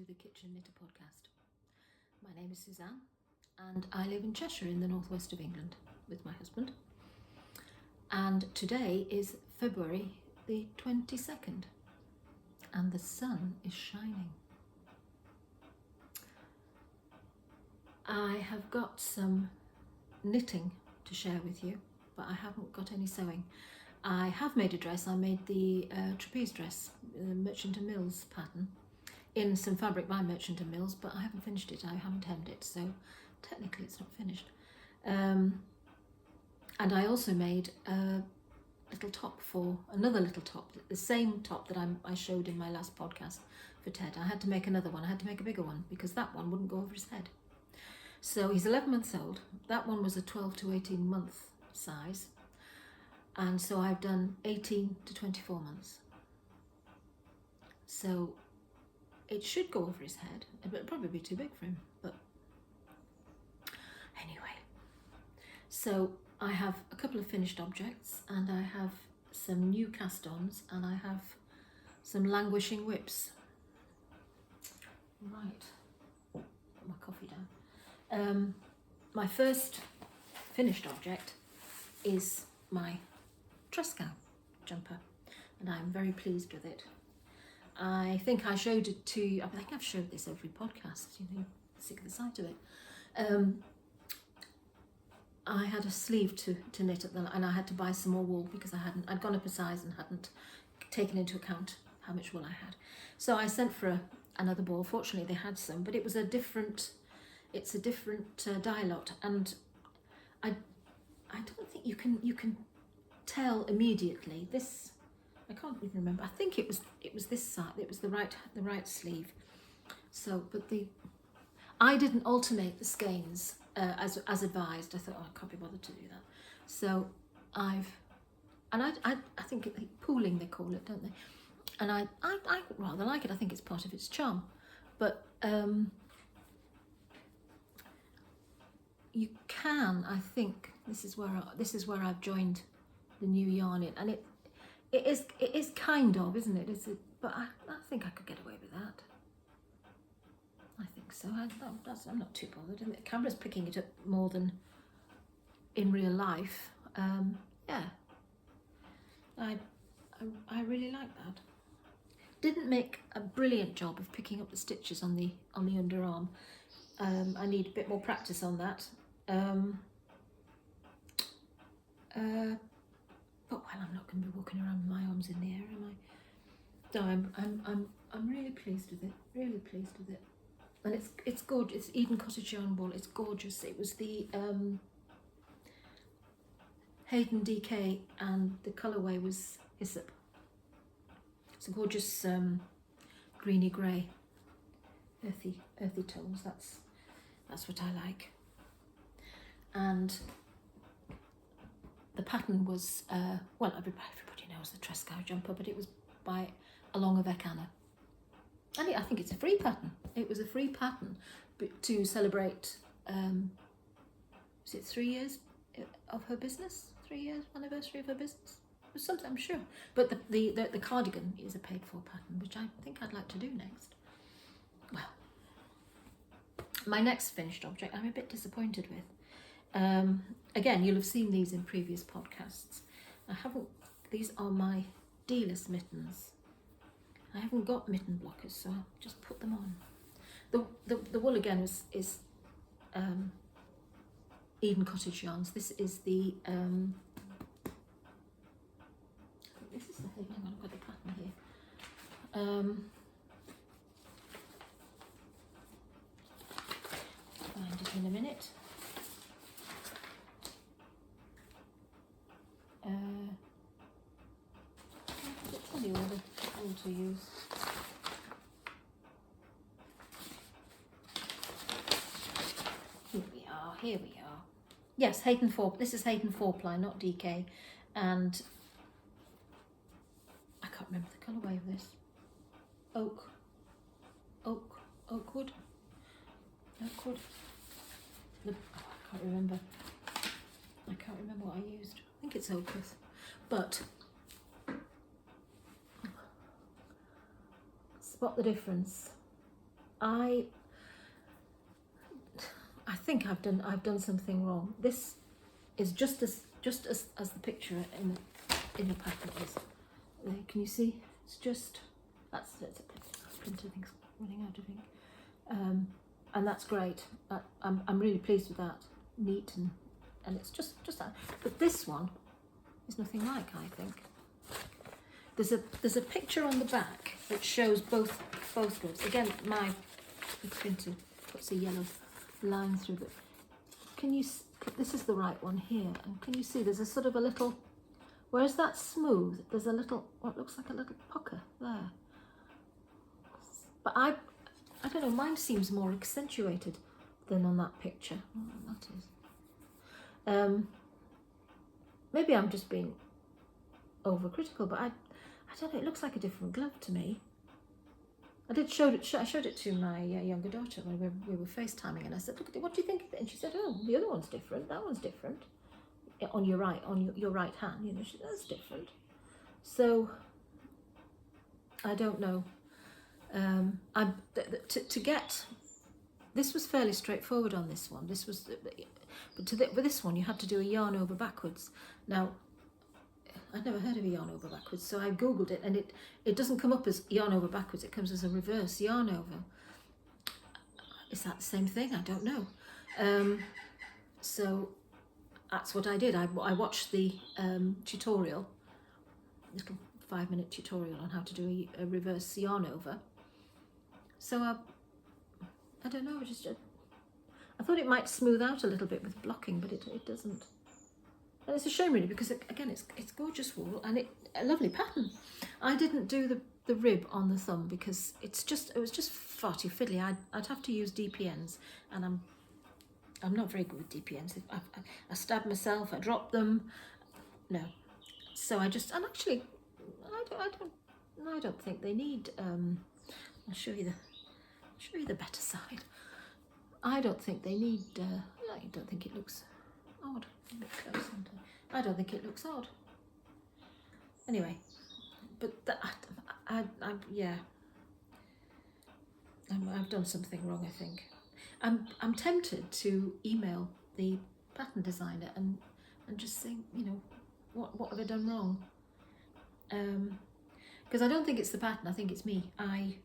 the Kitchen Knitter podcast. My name is Suzanne and I live in Cheshire in the northwest of England with my husband. And today is February the 22nd and the sun is shining. I have got some knitting to share with you, but I haven't got any sewing. I have made a dress. I made the trapeze dress, Merchant & Mills pattern, in some fabric by Merchant & Mills, but I haven't finished it. I haven't hemmed it, so technically it's not finished. And I also made a little top for another little top, the same top that I showed in my last podcast for Ted. I had to make another one. I had to make a bigger one because that one wouldn't go over his head. So he's 11 months old. That one was a 12 to 18 month size. And so I've done 18 to 24 months. So it should go over his head. It'll probably be too big for him, but anyway. So I have a couple of finished objects and I have some new cast-ons and I have some languishing whips. Right, put my coffee down. My first finished object is my Truscal jumper and I'm very pleased with it. I think I showed it to, I think I've showed this every podcast, you're sick of the sight of it. I had a sleeve to knit at and I had to buy some more wool because I'd gone up a size and hadn't taken into account how much wool I had. So I sent for another ball. Fortunately they had some, but it's a different dye lot, and I don't think you can tell immediately. This, I can't even remember. I think it was this side. It was the right sleeve. So, but I didn't alternate the skeins as advised. I thought, oh, I can't be bothered to do that. So I think pooling they call it, don't they? And I rather like it. I think it's part of its charm. But you can, I think, this is where I've joined the new yarn in, and it is kind of, isn't it? But I think I could get away with that. I think so. I'm not too bothered. And the camera's picking it up more than in real life. Yeah, I really like that. Didn't make a brilliant job of picking up the stitches on the underarm. I need a bit more practice on that. But well, I'm not going to be walking around with my arms in the air, am I? So I'm really pleased with it. Really pleased with it, and it's gorgeous. It's Eden Cottage yarn wool. It's gorgeous. It was the Hayden DK, and the colourway was Hyssop. It's a gorgeous greeny grey, earthy tones. That's what I like. And the pattern was, well, everybody knows the Truscal jumper, but it was by Along of Ekana. And I think it's a free pattern. It was a free pattern to celebrate, is it 3 years of her business? 3 years anniversary of her business? It was something, I'm sure. But the cardigan is a paid for pattern, which I think I'd like to do next. Well, my next finished object I'm a bit disappointed with. Again, you'll have seen these in previous podcasts. These are my D-less mittens. I haven't got mitten blockers, so I'll just put them on. The wool again is Eden Cottage yarns. This is the this is the thing. Hang on, I've got the pattern here. Find it in a minute. I'll tell you all the wool to use. Here we are. Yes, Hayden 4. This is Hayden 4-ply, not DK, and I can't remember the colourway of this. Oakwood. I can't remember. I can't remember what I used. I think it's Oakwood, but spot the difference. I think I've done something wrong. This is just as the picture in the packet is. Can you see? It's just that's a printer thing's running out of ink, and that's great. I'm really pleased with that. Neat and it's just that. But this one is nothing like, I think. There's a picture on the back that shows both grids. Again, my printer puts a yellow line through it. Can you? This is the right one here, and can you see? There's a sort of a little. Whereas that's smooth, there's a little what looks like a little pucker there. But I don't know. Mine seems more accentuated than on that picture. Oh, that is. Maybe I'm just being overcritical, but I don't know. It looks like a different glove to me. I showed it to my younger daughter when we were FaceTiming, and I said, "Look at it. What do you think of it?" And she said, "Oh, the other one's different. That one's different. On your right, on your right hand, you know, that's different." So I don't know. To get this was fairly straightforward on this one. This was, but with this one you had to do a yarn over backwards. Now, I'd never heard of a yarn over backwards, so I googled it, and it doesn't come up as yarn over backwards. It comes as a reverse yarn over. Is that the same thing? I don't know. So that's what I did. I watched the tutorial, little 5-minute tutorial on how to do a reverse yarn over. So I don't know. I thought it might smooth out a little bit with blocking, but it doesn't. And it's a shame really, because again it's gorgeous wool and a lovely pattern. I didn't do the rib on the thumb because it was just far too fiddly. I'd have to use DPNs, and I'm not very good with DPNs. I stab myself, I drop them. No, so I don't think they need. I'll show you the better side. I don't think they need. I don't think it looks odd. A bit close, I don't think it looks odd. Anyway, but yeah, I've done something wrong, I think. I'm tempted to email the pattern designer and just say, you know, what have I done wrong? Because I don't think it's the pattern. I think it's me. I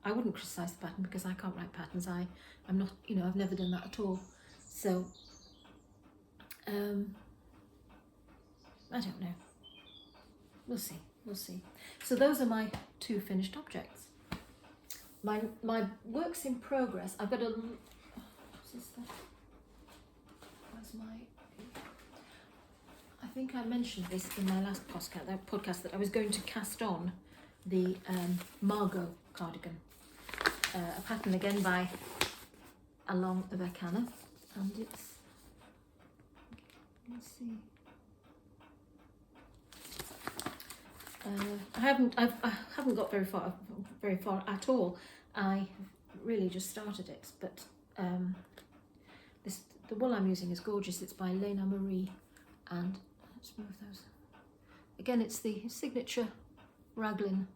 wouldn't criticise the pattern because I can't write patterns. I'm not, you know, I've never done that at all. So I don't know. We'll see. So those are my 2 finished objects. My works in progress. I've got a. What's this? Where's my? I think I mentioned this in my last podcast that I was going to cast on the Margot cardigan, a pattern again by Along of Ekana, and it's. Let's see. I haven't got very far at all. I really just started it, but the wool I'm using is gorgeous. It's by Lena Marie, and let's move those. Again, it's the signature raglan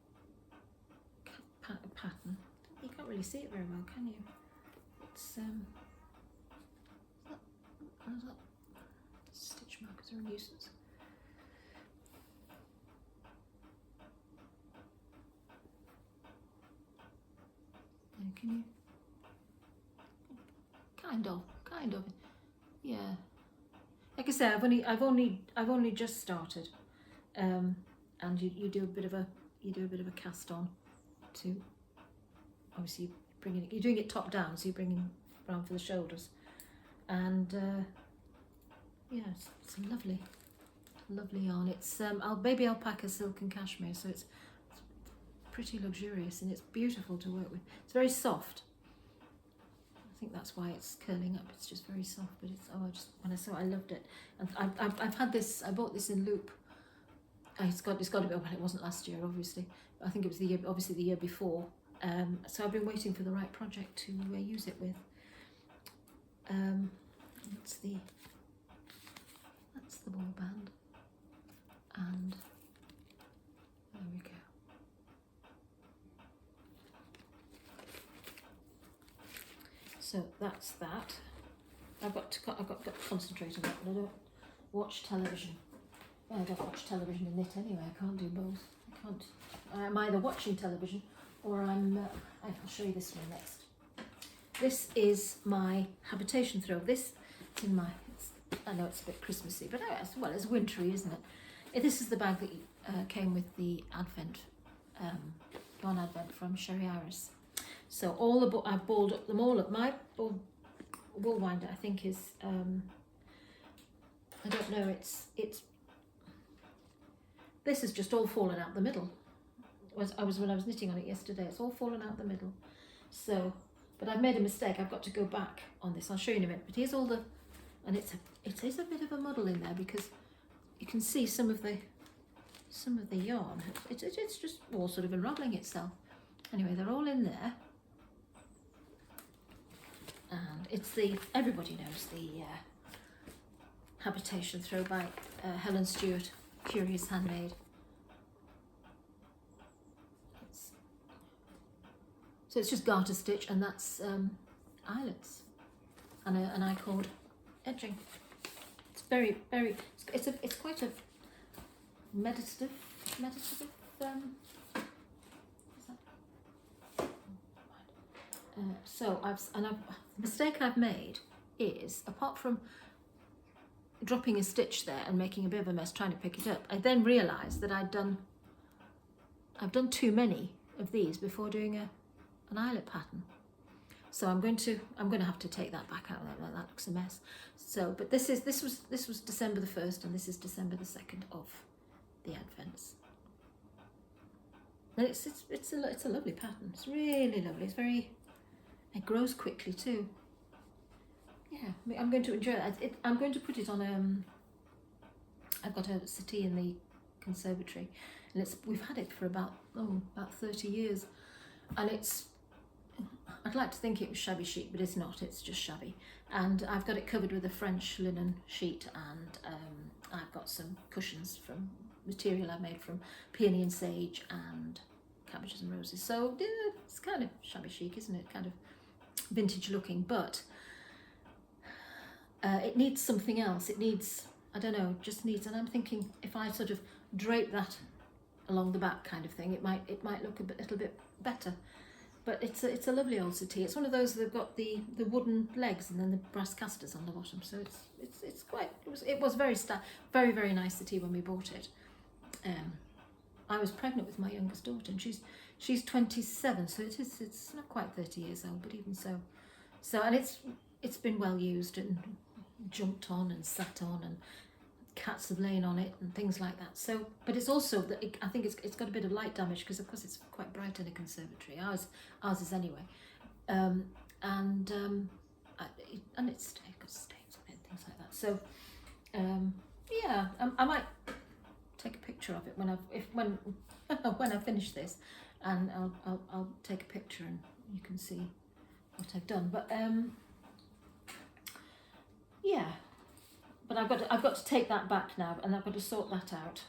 pattern. You can't really see it very well, can you? It's that stitch markers are a nuisance. Can you? Kind of. Yeah. Like I say, I've only just started, and you do a bit of a cast on to obviously you're doing it top down, so you're bringing round for the shoulders, and yeah, it's a lovely yarn. It's baby alpaca silk and cashmere, so it's pretty luxurious and it's beautiful to work with. It's very soft. I think that's why it's curling up. It's just very soft, but it's when I saw it, I loved it. And I've had this. I bought this in loop. It's got to be. Well, it wasn't last year, obviously. But I think it was the year before. So I've been waiting for the right project to use it with. That's the ball band, and there we go. So that's that. I've got to concentrate on that, but I don't watch television. Well, I don't watch television and knit anyway. I can't do both. I can't. I'm either watching television or I'll show you this one next. This is my habitation throw. This is in my. I know it's a bit Christmassy, but it's wintry, isn't it? This is the bag that came with the Advent, non-Advent from Sherry Iris. So I've balled up them all up. My wool winder, I think, is I don't know. It's this is just all fallen out the middle. When I was knitting on it yesterday, it's all fallen out the middle. So, but I've made a mistake. I've got to go back on this. I'll show you in a minute. But here's all the, and it is a bit of a muddle in there because you can see some of the yarn. It's just all sort of unraveling itself. Anyway, they're all in there. And it's everybody knows the habitation throw by Helen Stewart, Curious Handmade. So it's just garter stitch, and that's eyelets and an I-cord edging. It's very, very. It's quite a meditative. So the mistake I've made is, apart from dropping a stitch there and making a bit of a mess trying to pick it up, I then realised that I've done too many of these before doing an eyelet pattern. So I'm going to have to take that back out. That looks a mess. So, but this was December the 1st, and this is December the 2nd of the Advents. And it's a lovely pattern. It's really lovely. It grows quickly too. Yeah, I'm going to enjoy it. I'm going to put it on. I've got a settee in the conservatory, and we've had it for about 30 years, and I'd like to think it was shabby chic, but it's not. It's just shabby, and I've got it covered with a French linen sheet, and I've got some cushions from material I made from peony and sage and cabbages and roses. So yeah, it's kind of shabby chic, isn't it? Kind of vintage looking, but it needs something else. It needs, I don't know, and I'm thinking if I sort of drape that along the back kind of thing, it might look a little bit better. But it's a lovely old settee. It's one of those that've got the wooden legs and then the brass casters on the bottom. So it was very, very nice settee when we bought it. I was pregnant with my youngest daughter, and she's 27, so it's not quite 30 years old, but even so, and it's been well used and jumped on and sat on, and cats have lain on it and things like that. So, but it's also that I think it's got a bit of light damage because of course it's quite bright in a conservatory. Ours is anyway, and it's got stains on it and things like that. So, yeah, I might take a picture of it when I finish this, and I'll take a picture and you can see what I've done. But yeah. But I've got to take that back now, and I've got to sort that out.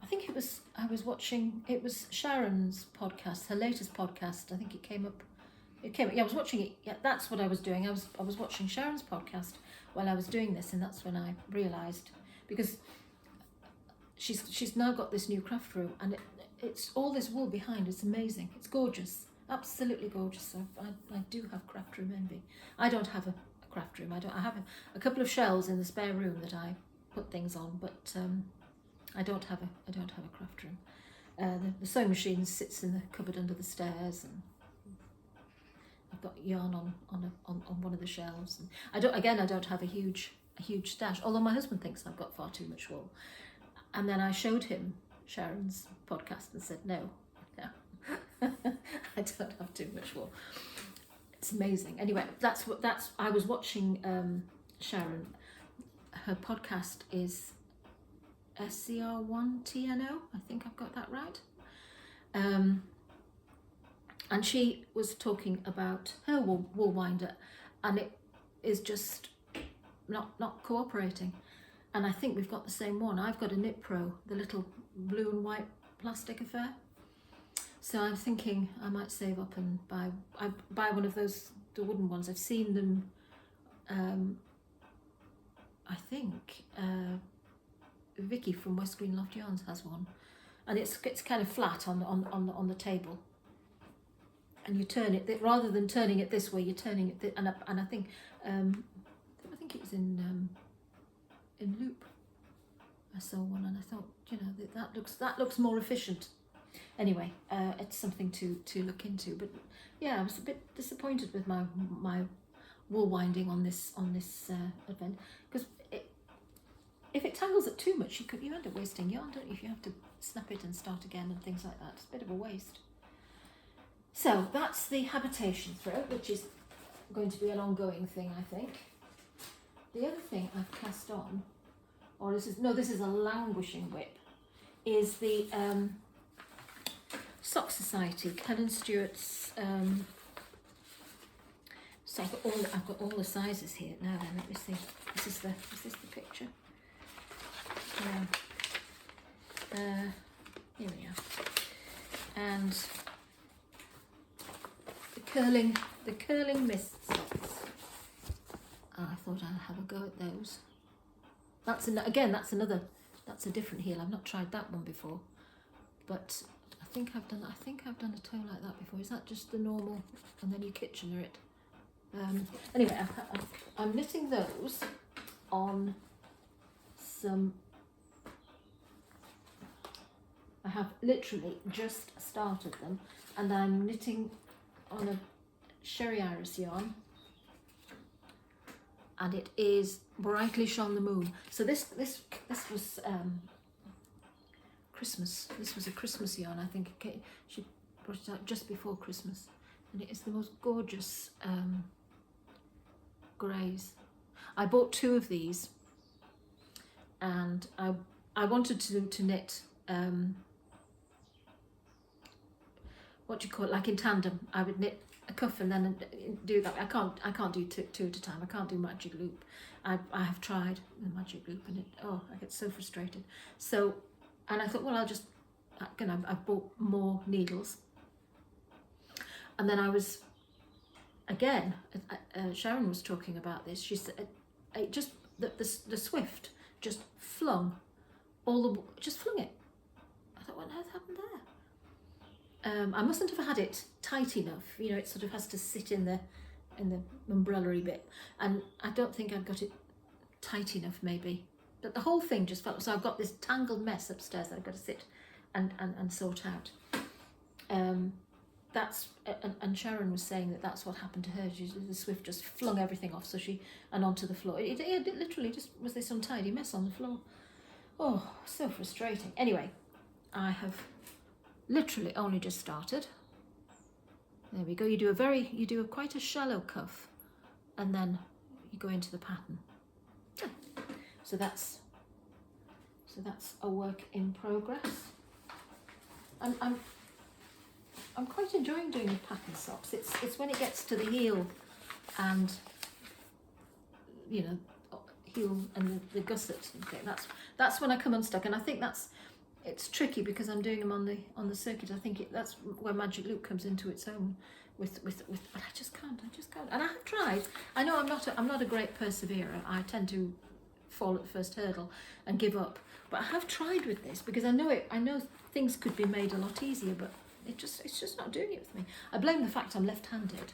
I think I was watching, it was Sharon's podcast, her latest podcast. I think it came up. Yeah, I was watching it. Yeah, that's what I was doing. I was watching Sharon's podcast while I was doing this, and that's when I realised, because she's now got this new craft room, and it's all this wool behind. It's amazing. It's gorgeous, absolutely gorgeous. So I do have craft room envy. I don't have a craft room. I have a couple of shelves in the spare room that I put things on, but I don't have a craft room. The sewing machine sits in the cupboard under the stairs, and I've got yarn on one of the shelves. And I don't have a huge stash. Although my husband thinks I've got far too much wool. And then I showed him Sharon's podcast and said, no, I don't have too much wool. It's amazing. Anyway, I was watching Sharon. Her podcast is SCR1TNO. I think I've got that right. And she was talking about her wool winder, and it is just not cooperating. And I think we've got the same one. I've got a Knit Pro, the little blue and white plastic affair. So I'm thinking I might save up and buy one of those the wooden ones. I've seen them. I think Vicky from West Green Loft Yarns has one, and it's kind of flat on the table. And you turn it rather than turning it this way, you're turning it and I think it was in Loop. I saw one and I thought, you know, that looks more efficient. Anyway, it's something to look into. But yeah, I was a bit disappointed with my wool winding on this event, because if it tangles it too much, you end up wasting yarn, don't you? If you have to snap it and start again and things like that, it's a bit of a waste. So that's the habitation throw, which is going to be an ongoing thing, I think. The other thing I've cast on, or this is a languishing whip, is the Sock Society, Helen Stewart's. So I've got all the sizes here now. Then let me see. Is this the picture? Yeah. Here we are. And the curling mist socks. I thought I'd have a go at those. That's a different heel. I've not tried that one before, but I think I've done a toe like that before. Is that just the normal, and then you Kitchener it? Anyway, I'm knitting those on some. I have literally just started them, and I'm knitting on a Sherry Iris yarn, and it is Brightly Shone the Moon. So this was Christmas. This was a Christmas yarn. I think she brought it out just before Christmas, and it is the most gorgeous greys. I bought 2 of these, and I wanted to knit what do you call it, like in tandem. I would knit a cuff and then do that. I can't do two at a time. I can't do magic loop. I have tried the magic loop, and I get so frustrated. So, and I thought, well, I've bought more needles, and then I was. Again, Sharon was talking about this. She said, the Swift just flung it. I thought, what on earth happened there? I mustn't have had it tight enough. You know, it sort of has to sit in the umbrella-y bit, and I don't think I've got it tight enough, maybe. But the whole thing just felt so. I've got this tangled mess upstairs that I've got to sit and sort out. And Sharon was saying that's what happened to her. The Swift just flung everything off, and onto the floor. It literally just was this untidy mess on the floor. Oh, so frustrating. Anyway, I have literally only just started. There we go. You do quite a shallow cuff, and then you go into the pattern. So that's a work in progress. I'm quite enjoying doing the pattern socks. It's when it gets to the heel, and you know, heel and the gusset. Okay, that's when I come unstuck, and I think it's tricky because I'm doing them on the circuit. I think that's where Magic Loop comes into its own. With but I just can't. And I have tried. I know I'm not a great perseverer. I tend to fall at the first hurdle and give up. But I have tried with this because I know things could be made a lot easier, but it's just not doing it with me. I blame the fact I'm left-handed,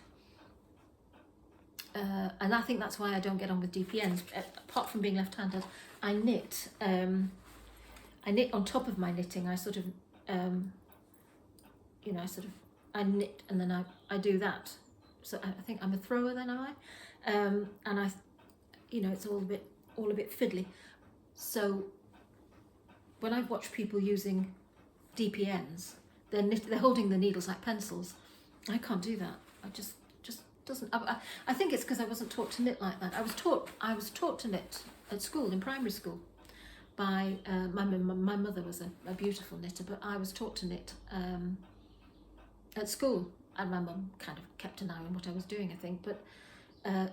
and I think that's why I don't get on with DPNs. Apart from being left-handed, I knit. I knit on top of my knitting. I sort of, I knit and then I do that. So I think I'm a thrower then, am I? And I, it's all a bit fiddly. So when I've watched people using DPNs, they're holding the needles like pencils. I can't do that. I just doesn't. I think it's because I wasn't taught to knit like that. I was taught to knit at school, in primary school, by my mother was a beautiful knitter, but I was taught to knit at school, and my mum kind of kept an eye on what I was doing, I think. But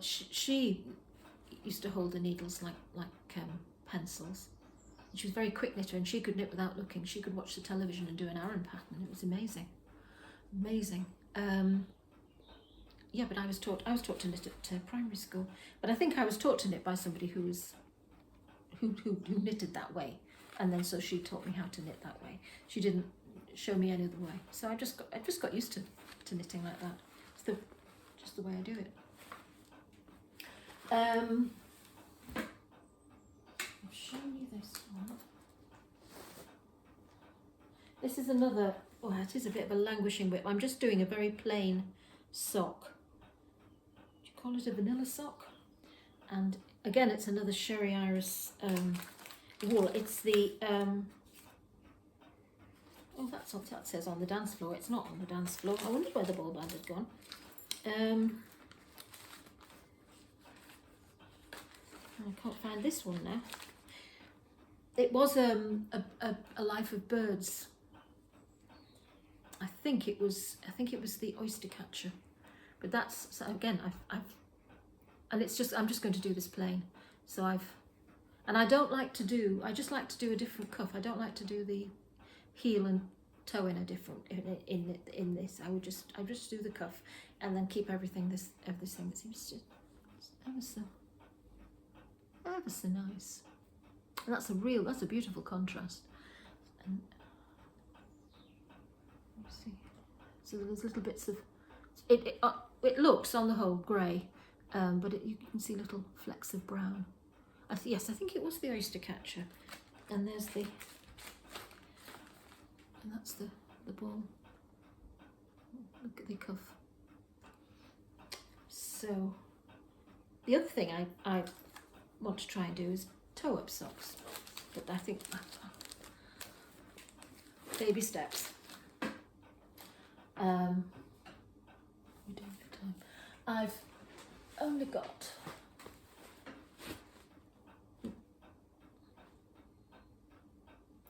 she used to hold the needles like pencils. She was a very quick knitter, and she could knit without looking. She could watch the television and do an Aran pattern. It was amazing. yeah, but I was taught to knit at primary school, but I think I was taught to knit by somebody who knitted that way, and then so she taught me how to knit that way. She didn't show me any other way, so I just got used to knitting like that. It's just the way I do it. I'll show you this one. This is another, well, it is a bit of a languishing whip. I'm just doing a very plain sock. Do you call it a vanilla sock? And again, it's another Sherry Iris wool. It's the, oh, that's what that says on the dance floor. It's not on the dance floor. I wondered where the ball band had gone. I can't find this one now. It was a Life of Birds. I think it was the oyster catcher, but that's, so again, and it's just, I'm just going to do this plain. So and I don't like to do, I just like to do a different cuff. I don't like to do the heel and toe in a different, in this. I just do the cuff and then keep everything that seems just ever so nice. And that's a beautiful contrast. And let's see. So there's little bits of it looks on the whole grey, but you can see little flecks of brown. Yes, I think it was the oyster catcher. And there's that's the ball. Look at the cuff. So the other thing I want to try and do is toe up socks, but I think baby steps. We're doing for time. I've only got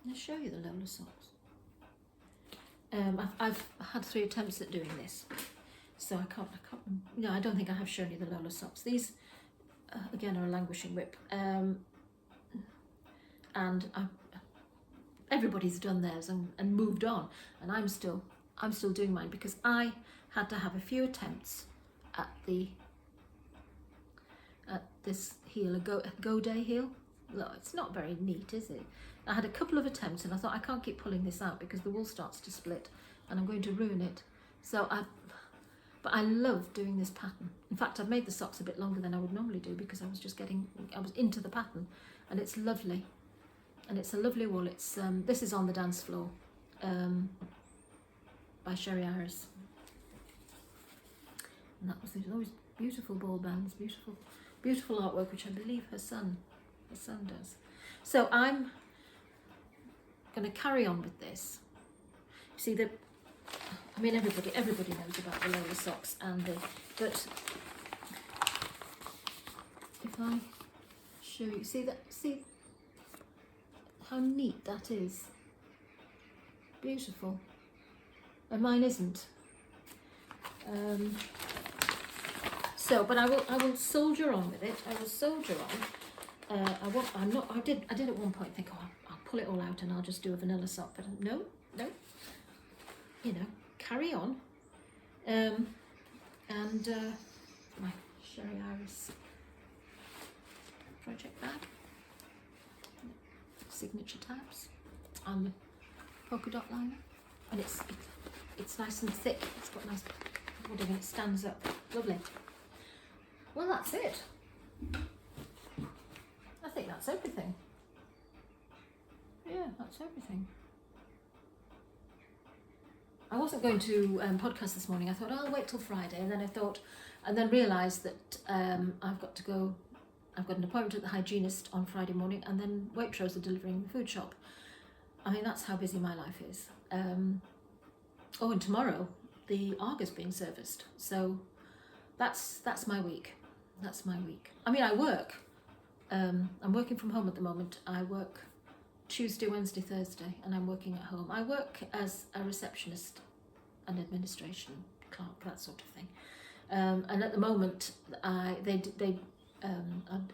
I'll show you the Lola socks. I've had 3 attempts at doing this, so I can't. No, I don't think I have shown you the Lola socks. These again are a languishing whip, and everybody's done theirs and moved on, and I'm still doing mine because I had to have a few attempts at this heel, a go day heel. Look, it's not very neat, is it? I had a couple of attempts and I thought I can't keep pulling this out because the wool starts to split and I'm going to ruin it. So but I love doing this pattern. In fact, I've made the socks a bit longer than I would normally do because I was into the pattern, and it's lovely. And it's a lovely wool. It's this is On the Dance Floor by Sherry Iris. And that was, there's always beautiful ball bands, beautiful artwork, which I believe her son does. So I'm going to carry on with this. See, I mean, everybody knows about the Lola socks, but if I show you, see how neat that is. Beautiful. And mine isn't. But I will soldier on with it. I will soldier on. I did at one point think, oh, I'll pull it all out and I'll just do a vanilla sock, but no. Carry on. And my Sherry Iris project bag, signature tabs, and the polka dot liner, and it's nice and thick. It's got nice wadding and it stands up. Lovely. Well, that's it. I think that's everything. Yeah, that's everything. I wasn't going to podcast this morning. I thought, I'll wait till Friday, and then realised that I've got an appointment at the hygienist on Friday morning, and then Waitrose are delivering the food shop. I mean, that's how busy my life is. And tomorrow the Arga's being serviced, so that's my week. That's my week. I mean, I work. I'm working from home at the moment. I work Tuesday, Wednesday, Thursday, and I'm working at home. I work as a receptionist and administration clerk, that sort of thing. And at the moment, they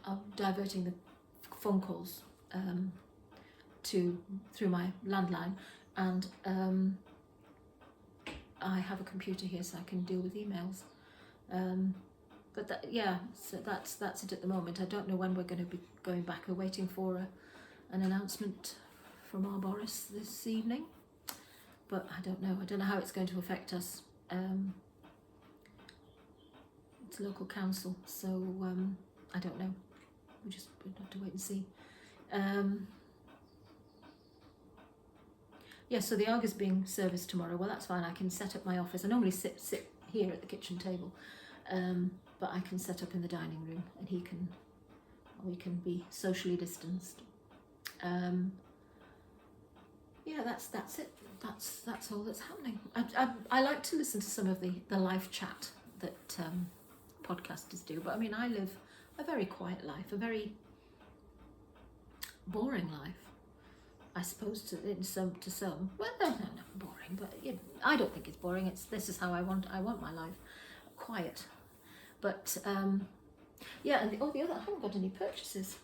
are diverting the phone calls through my landline, and I have a computer here so I can deal with emails. But so that's it at the moment. I don't know when we're going to be going back. We're waiting for an announcement from our Boris this evening, but I don't know. I don't know how it's going to affect us. It's local council, so I don't know. We'll have to wait and see. So the Arga's being serviced tomorrow. Well, that's fine. I can set up my office. I normally sit here at the kitchen table, but I can set up in the dining room, and we can be socially distanced. That's it. That's all that's happening. I like to listen to some of the live chat that podcasters do, but I mean, I live a very quiet life, a very boring life, I suppose, to some. Well, no, not boring, but I don't think it's boring. This is how I want my life, quiet. But and the other, I haven't got any purchases.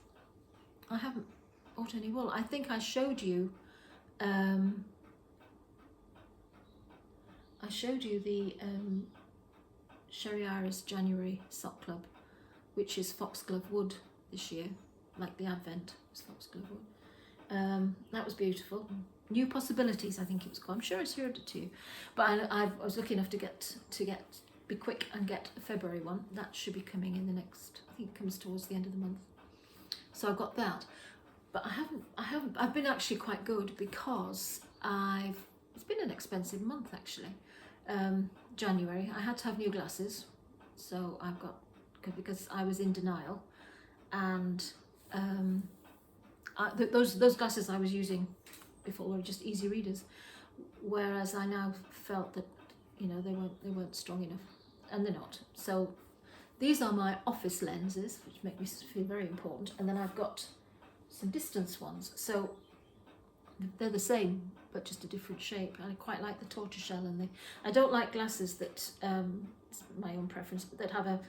I haven't bought any wool. I think I showed you. I showed you the Sherry Iris January sock club, which is foxglove wood this year, like the Advent was foxglove wood. That was beautiful. New Possibilities, I think it was called. I'm sure I showed it to you, but I was lucky enough to be quick and get a February one. That should be coming in the next. I think it comes towards the end of the month. So I've got that, but I've been actually quite good because it's been an expensive month actually. January, I had to have new glasses, so I've got, because I was in denial, and those glasses I was using before were just easy readers, whereas I now felt that they weren't strong enough, and they're not. So these are my office lenses, which make me feel very important, and then I've got some distance ones, so they're the same but just a different shape. I quite like the tortoiseshell, and I don't like glasses that it's my own preference, but that have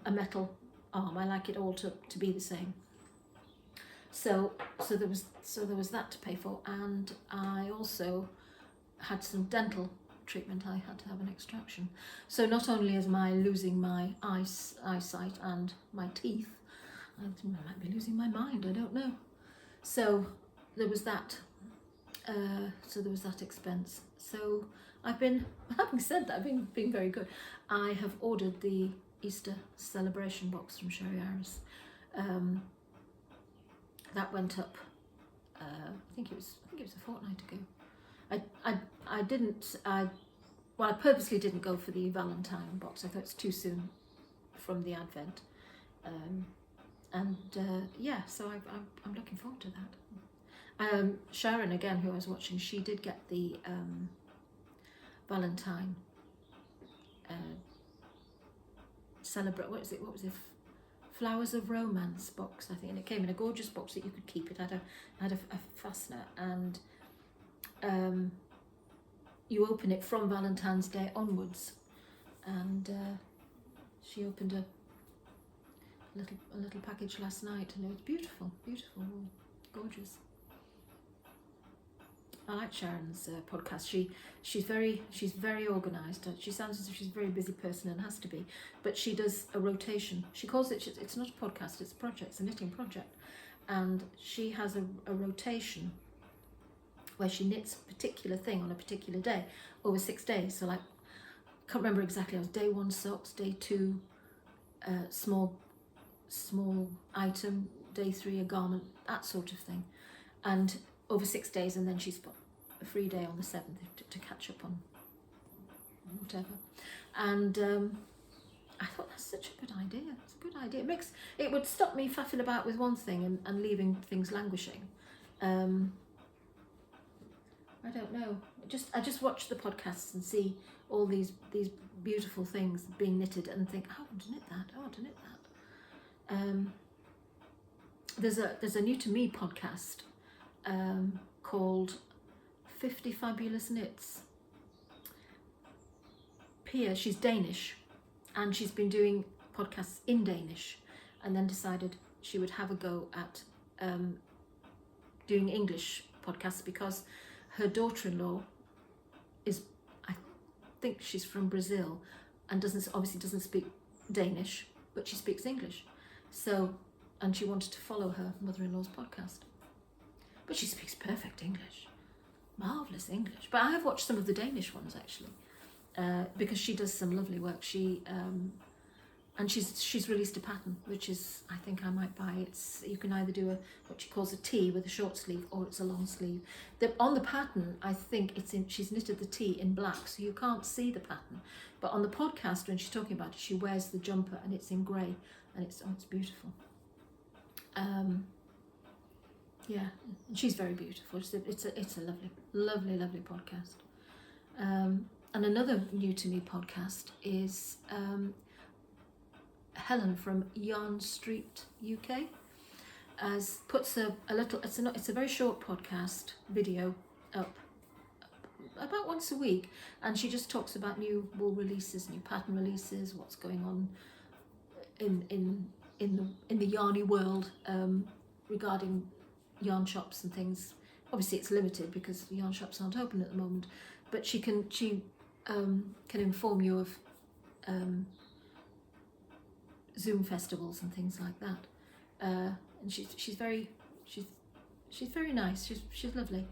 a metal arm. I like it all to be the same. So there was that to pay for, and I also had some dental treatment. I had to have an extraction. So not only am I losing my eyesight and my teeth, I might be losing my mind. I don't know. So there was that. There was that expense. So having said that, I've been being very good. I have ordered the Easter celebration box from Sherry Iris. That went up. I think it was a fortnight ago. I purposely didn't go for the Valentine box. I thought it's too soon from the Advent. So I'm looking forward to that. Sharon, again, who I was watching, she did get the Valentine what was it? Flowers of Romance box, I think, and it came in a gorgeous box that you could keep. It had a fastener, and you open it from Valentine's Day onwards, and she opened a little package last night, and it was beautiful, gorgeous. I like Sharon's podcast. She's very organised. She sounds as if she's a very busy person, and has to be. But she does a rotation. She calls it. It's not a podcast. It's a project. It's a knitting project, and she has a rotation where she knits a particular thing on a particular day over 6 days. So I can't remember exactly. I was day 1 socks, day 2 small item, day 3 a garment, that sort of thing, and over 6 days, and then she's got a free day on the 7th to catch up on whatever. And I thought that's such a good idea. It's a good idea. It would stop me faffing about with one thing and leaving things languishing. I don't know. I just watch the podcasts and see all these beautiful things being knitted and think, I want to knit that. I want to knit that. There's a new to me podcast called 50 Fabulous Knits. Pia, she's Danish, and she's been doing podcasts in Danish, and then decided she would have a go at doing English podcasts, because her daughter-in-law is, I think she's from Brazil, and obviously doesn't speak Danish, but she speaks English. So, and she wanted to follow her mother-in-law's podcast. But she speaks perfect English. Marvellous English. But I have watched some of the Danish ones actually, because she does some lovely work. And she's released a pattern, which is, I think I might buy. You can either do what she calls a tee with a short sleeve, or it's a long sleeve. On the pattern, I think she's knitted the tee in black, so you can't see the pattern. But on the podcast, when she's talking about it, she wears the jumper and it's in grey, and it's beautiful. Yeah, and she's very beautiful. It's a lovely podcast. And another new to me podcast is Helen from Yarn Street UK puts a little. It's a very short podcast video up about once a week, and she just talks about new wool releases, new pattern releases, what's going on in the yarny world regarding yarn shops and things. Obviously it's limited because the yarn shops aren't open at the moment, but she can inform you of Zoom festivals and things like that, and she's very nice. She's lovely,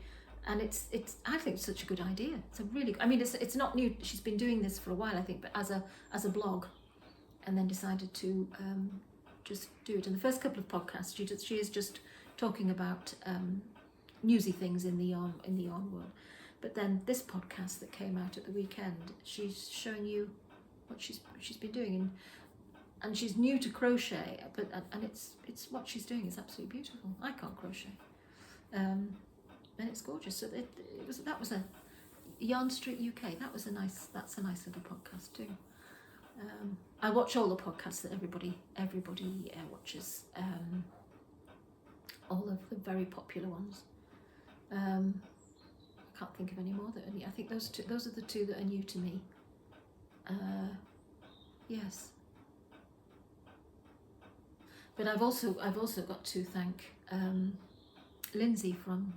and it's I think it's such a good idea. It's a really, I mean, it's not new. She's been doing this for a while, I think, but as a blog, and then decided to just do it. In the first couple of podcasts, she is just talking about newsy things in the yarn world. But then this podcast that came out at the weekend, she's showing you what she's been doing, and she's new to crochet, and it's what she's doing is absolutely beautiful. I can't crochet, and it's gorgeous. So that was a Yarn Street UK. That's a nice little podcast too. I watch all the podcasts that everybody watches, all of the very popular ones. I can't think of any more that are new. I think those are the two that are new to me. Yes. But I've also got to thank Lindsay from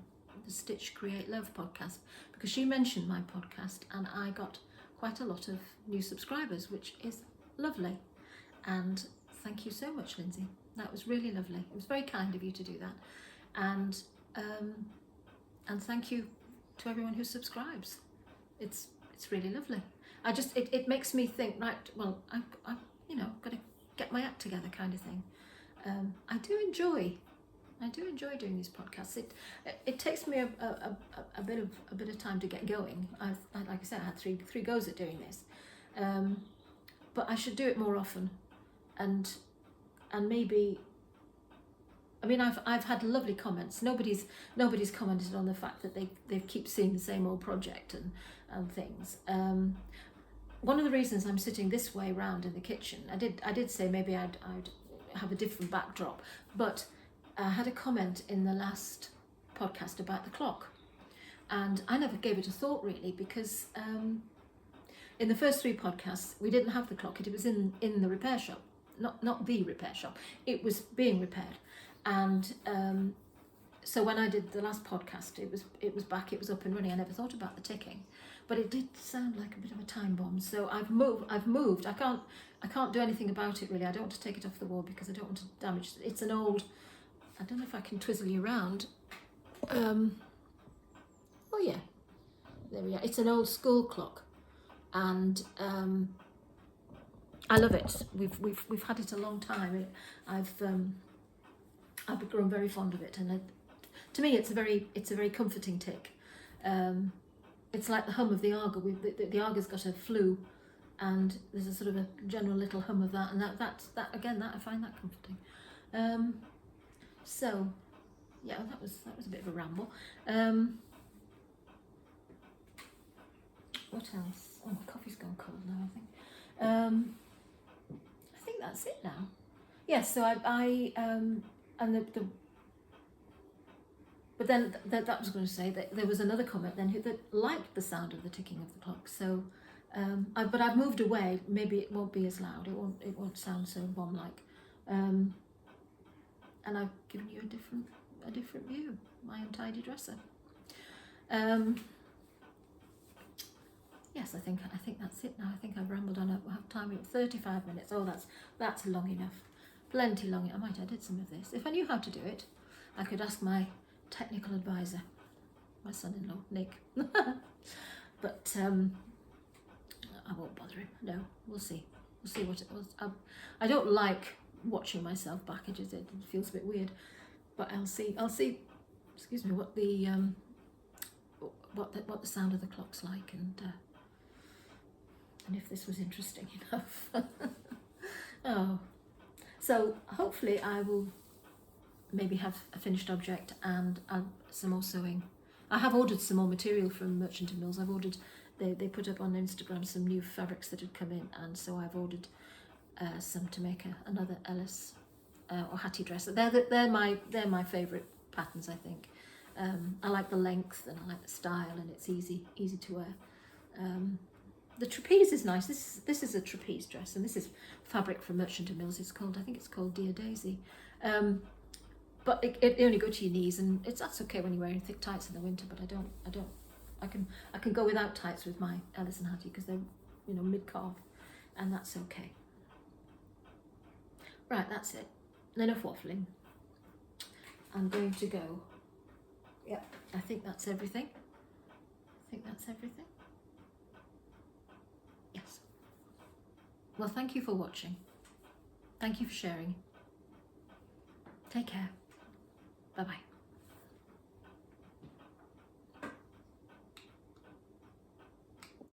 the Stitch Create Love podcast, because she mentioned my podcast and I got quite a lot of new subscribers, which is lovely. And thank you so much, Lindsay. That was really lovely. It was very kind of you to do that. And thank you to everyone who subscribes. It's really lovely. It makes me think, right, well, I got to get my act together kind of thing. I do enjoy doing these podcasts. It takes me a bit of time to get going. Like I said, I had three goes at doing this, but I should do it more often, and maybe. I mean, I've had lovely comments. Nobody's commented on the fact that they keep seeing the same old project and things. One of the reasons I'm sitting this way round in the kitchen, I did say maybe I'd have a different backdrop, but I had a comment in the last podcast about the clock, and I never gave it a thought really, because in the first 3 podcasts we didn't have the clock. It was in the repair shop, not the repair shop. It was being repaired, and so when I did the last podcast, it was back, it was up and running. I never thought about the ticking, but it did sound like a bit of a time bomb. So I've moved. I can't do anything about it really. I don't want to take it off the wall because I don't want to damage it. It's an old, I don't know if I can twizzle you around. Oh yeah, there we are. It's an old school clock, and I love it. We've had it a long time. I've grown very fond of it, and to me it's a very comforting tick. It's like the hum of the Arga. The Arga's got a flue, and there's a sort of a general little hum of that, and that again, that I find that comforting. So yeah, that was a bit of a ramble. What else? Oh, my coffee's gone cold now, I think that's it now. Yes, so I but then that was going to say that there was another comment then that liked the sound of the ticking of the clock. So, but I've moved away. Maybe it won't be as loud. It won't sound so bomb-like. And I've given you a different view. My untidy dresser. yes, I think that's it now. I think I've rambled on. I have time at 35 minutes. Oh, that's long enough. Plenty long. I might edit some of this. If I knew how to do it, I could ask my technical advisor, my son-in-law, Nick. But I won't bother him. No, we'll see. We'll see what it was. I don't like watching myself back. It feels a bit weird. But I'll see. Excuse me. What the sound of the clock's like, and if this was interesting enough. Oh, so hopefully I will maybe have a finished object and some more sewing. I have ordered some more material from Merchant and Mills. I've ordered, they put up on Instagram some new fabrics that had come in, and so I've ordered some to make another Ellis or Hattie dress. They're my favourite patterns, I think. I like the length and I like the style, and it's easy to wear. The trapeze is nice. This is a trapeze dress, and this is fabric from Merchant and Mills. I think it's called Dear Daisy. But it only go to your knees, and that's okay when you're wearing thick tights in the winter. But I can go without tights with my Ellis and Hattie because they're mid-calf, and that's okay. Right, that's it. Enough waffling. I'm going to go. Yep, I think that's everything. Yes. Well, thank you for watching. Thank you for sharing. Take care. Bye-bye.